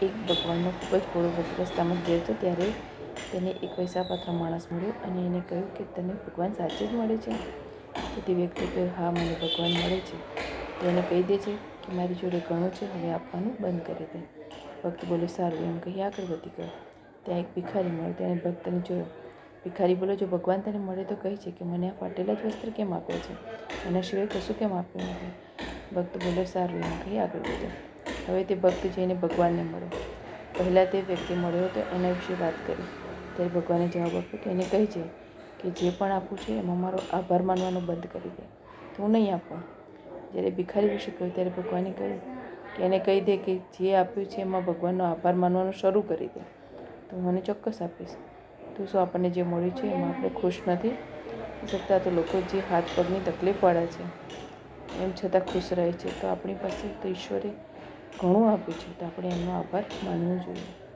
એક ભગવાનનો ખૂબ જ ભોળો ભક્ત રસ્તામાં ગયો હતો ત્યારે તેને એક પૈસાપાત્ર માણસ મળ્યો અને એને કહ્યું કે તને ભગવાન સાચે જ મળે છે? તો તે વ્યક્તિએ કહ્યું, હા, મને ભગવાન મળે છે. તો એને કહી દે છે કે મારી જોડે ઘણું છે, હવે આપવાનું બંધ કરી દે. ભક્ત બોલે, સારું, એમ કહી આગળ વધી ગયો. ત્યાં એક ભિખારી મળ્યો. તેણે ભક્તને જોયો. ભિખારી બોલ્યો, જો ભગવાન તને મળે તો કહે છે કે મને આ ફાટેલા જ વસ્ત્ર કેમ આપ્યા છે? એના સિવાય કશું કેમ આપ્યું નથી? ભક્ત બોલ્યો, સારું, એમ કહી આગળ વધ્યો. હવે તે ભક્ત જઈને ભગવાનને મળ્યો. પહેલાં તે વ્યક્તિ મળ્યો હતો એના વિશે વાત કરી. ત્યારે ભગવાને જવાબ આપ્યો કે એને કહે છે કે જે પણ આપું છે એમાં મારો આભાર માનવાનો બંધ કરી દે, તો હું નહીં આપું. જ્યારે ભિખારી વિશે કહ્યું ત્યારે ભગવાને કહ્યું કે એને કહી દે કે જે આપ્યું છે એમાં ભગવાનનો આભાર માનવાનો શરૂ કરી દે, તો હું મને ચોક્કસ આપીશ. તો શું આપણને જે મળ્યું છે એમાં આપણે ખુશ નથી શકતા? તો લોકો જે હાથ પગની તકલીફવાળા છે એમ છતાં ખુશ રહે છે, તો આપણી પાસે તો ઈશ્વરે ઘણું આપ્યું છે, તો આપણે એમનો આભાર માનવો જોઈએ.